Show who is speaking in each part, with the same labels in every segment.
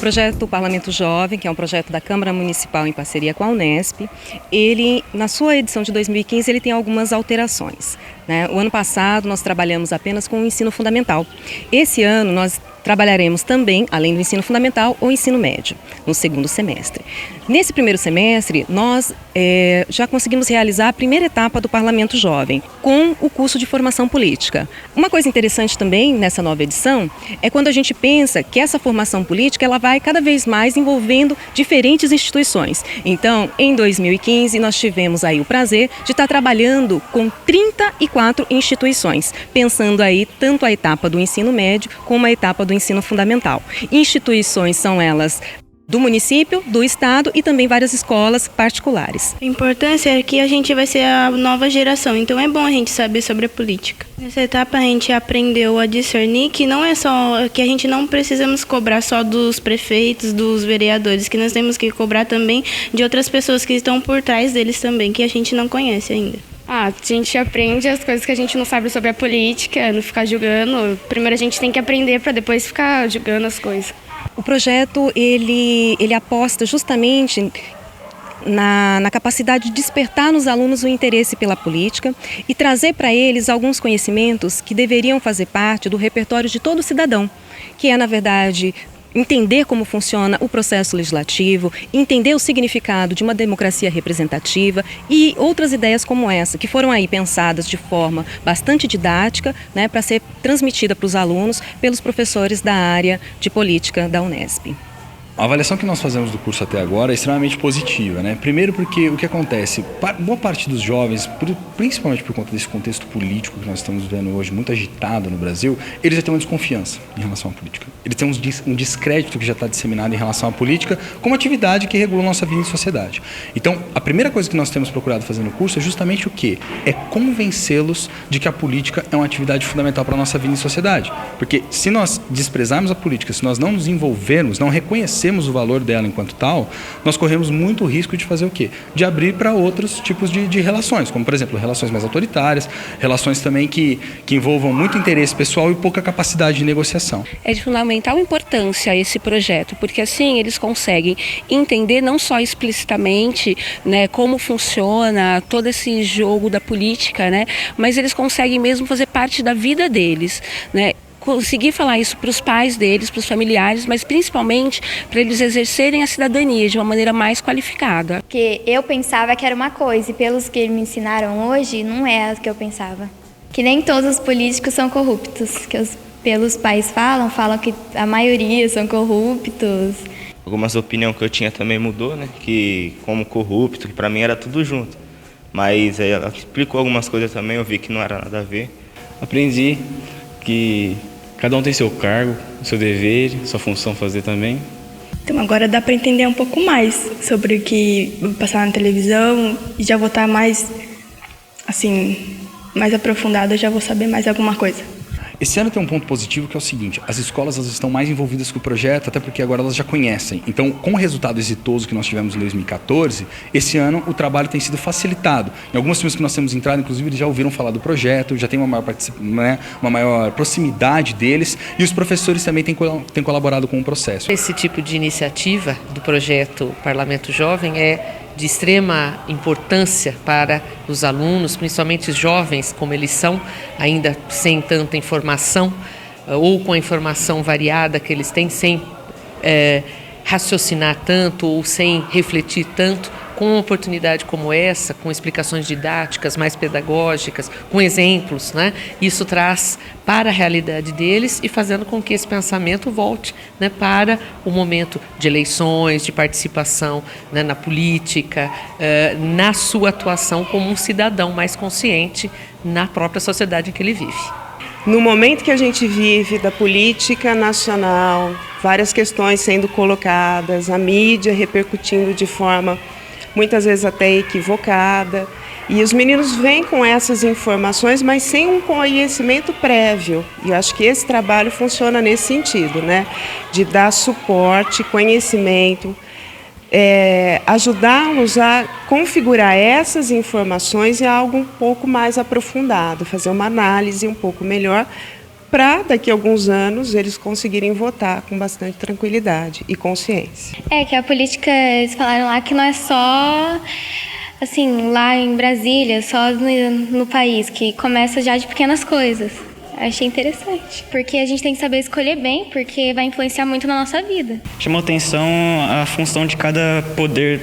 Speaker 1: projeto Parlamento Jovem, que é um projeto da Câmara Municipal em parceria com a Unesp, ele, na sua edição de 2015, ele tem algumas alterações, né? O ano passado nós trabalhamos apenas com o ensino fundamental. Esse ano nós trabalharemos também, além do ensino fundamental, o ensino médio, no segundo semestre. Nesse primeiro semestre, nós já conseguimos realizar a primeira etapa do Parlamento Jovem, com o curso de formação política. Uma coisa interessante também nessa nova edição é quando a gente pensa que essa formação política ela vai cada vez mais envolvendo diferentes instituições. Então, em 2015, nós tivemos aí o prazer de estar trabalhando com 34 instituições, pensando aí tanto a etapa do ensino médio como a etapa do ensino fundamental. Instituições são elas do município, do estado e também várias escolas particulares.
Speaker 2: A importância é que a gente vai ser a nova geração, então é bom a gente saber sobre a política. Nessa etapa a gente aprendeu a discernir que não é só que a gente não precisamos cobrar só dos prefeitos, dos vereadores, que nós temos que cobrar também de outras pessoas que estão por trás deles também, que a gente não conhece ainda.
Speaker 3: A gente aprende as coisas que a gente não sabe sobre a política, não ficar julgando. Primeiro a gente tem que aprender para depois ficar julgando as coisas.
Speaker 1: O projeto ele aposta justamente na capacidade de despertar nos alunos o interesse pela política e trazer para eles alguns conhecimentos que deveriam fazer parte do repertório de todo cidadão, que é, na verdade, entender como funciona o processo legislativo, entender o significado de uma democracia representativa e outras ideias como essa, que foram aí pensadas de forma bastante didática, né, para ser transmitida para os alunos pelos professores da área de política da Unesp.
Speaker 4: A avaliação que nós fazemos do curso até agora é extremamente positiva, né? Primeiro porque o que acontece, boa parte dos jovens, principalmente por conta desse contexto político que nós estamos vendo hoje, muito agitado no Brasil, eles já têm uma desconfiança em relação à política. Eles têm um descrédito que já está disseminado em relação à política como atividade que regula a nossa vida em sociedade. Então, a primeira coisa que nós temos procurado fazer no curso é justamente o quê? É convencê-los de que a política é uma atividade fundamental para a nossa vida em sociedade. Porque se nós desprezarmos a política, se nós não nos envolvermos, não reconhecermos o valor dela enquanto tal, nós corremos muito risco de fazer o quê? De abrir para outros tipos de relações, como, por exemplo, relações mais autoritárias, relações também que envolvam muito interesse pessoal e pouca capacidade de negociação.
Speaker 5: É de fundamental importância esse projeto, porque assim eles conseguem entender não só explicitamente, né, como funciona todo esse jogo da política, né, mas eles conseguem mesmo fazer parte da vida deles, né? Conseguir falar isso para os pais deles, para os familiares, mas principalmente para eles exercerem a cidadania de uma maneira mais qualificada.
Speaker 6: Porque eu pensava que era uma coisa e pelos que me ensinaram hoje, não é o que eu pensava. Que nem todos os políticos são corruptos, que pelos pais falam que a maioria são corruptos.
Speaker 7: Algumas opiniões que eu tinha também mudou, né? Que como corrupto, que para mim era tudo junto. Mas ela explicou algumas coisas também, eu vi que não era nada a ver.
Speaker 8: Aprendi que cada um tem seu cargo, seu dever, sua função fazer também.
Speaker 2: Então agora dá para entender um pouco mais sobre o que passar na televisão e já vou estar mais, assim, mais aprofundado, eu já vou saber mais alguma coisa.
Speaker 4: Esse ano tem um ponto positivo que é o seguinte, as escolas elas estão mais envolvidas com o projeto, até porque agora elas já conhecem. Então, com o resultado exitoso que nós tivemos em 2014, esse ano o trabalho tem sido facilitado. Em algumas turmas que nós temos entrado, inclusive, eles já ouviram falar do projeto, já tem uma maior proximidade deles e os professores também têm colaborado com o processo.
Speaker 9: Esse tipo de iniciativa do projeto Parlamento Jovem é de extrema importância para os alunos, principalmente os jovens, como eles são, ainda sem tanta informação, ou com a informação variada que eles têm, sem raciocinar tanto ou sem refletir tanto. Com uma oportunidade como essa, com explicações didáticas mais pedagógicas, com exemplos, né? Isso traz para a realidade deles e fazendo com que esse pensamento volte, né, para o momento de eleições, de participação, né, na política, na sua atuação como um cidadão mais consciente na própria sociedade em que ele vive.
Speaker 10: No momento que a gente vive da política nacional, várias questões sendo colocadas, a mídia repercutindo de forma muitas vezes até equivocada, e os meninos vêm com essas informações, mas sem um conhecimento prévio. E eu acho que esse trabalho funciona nesse sentido, né? De dar suporte, conhecimento, ajudá-los a configurar essas informações em algo um pouco mais aprofundado, fazer uma análise um pouco melhor, para daqui a alguns anos eles conseguirem votar com bastante tranquilidade e consciência.
Speaker 6: Que a política, eles falaram lá que não é só assim, lá em Brasília, só no país, que começa já de pequenas coisas. Achei interessante, porque a gente tem que saber escolher bem, porque vai influenciar muito na nossa vida.
Speaker 11: Chamou atenção a função de cada poder,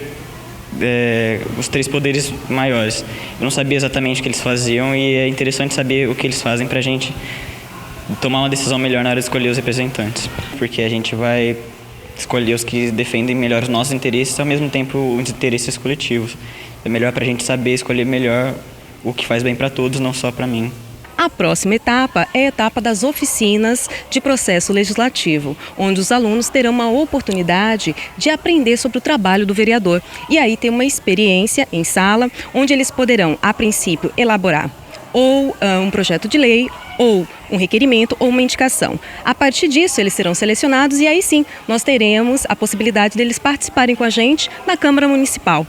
Speaker 11: os 3 poderes maiores. Eu não sabia exatamente o que eles faziam e é interessante saber o que eles fazem para a gente tomar uma decisão melhor na hora de escolher os representantes, porque a gente vai escolher os que defendem melhor os nossos interesses e ao mesmo tempo os interesses coletivos. É melhor para a gente saber escolher melhor o que faz bem para todos, não só para mim.
Speaker 1: A próxima etapa é a etapa das oficinas de processo legislativo, onde os alunos terão uma oportunidade de aprender sobre o trabalho do vereador. E aí tem uma experiência em sala, onde eles poderão, a princípio, elaborar ou um projeto de lei, ou um requerimento, ou uma indicação. A partir disso, eles serão selecionados e aí sim, nós teremos a possibilidade deles participarem com a gente na Câmara Municipal.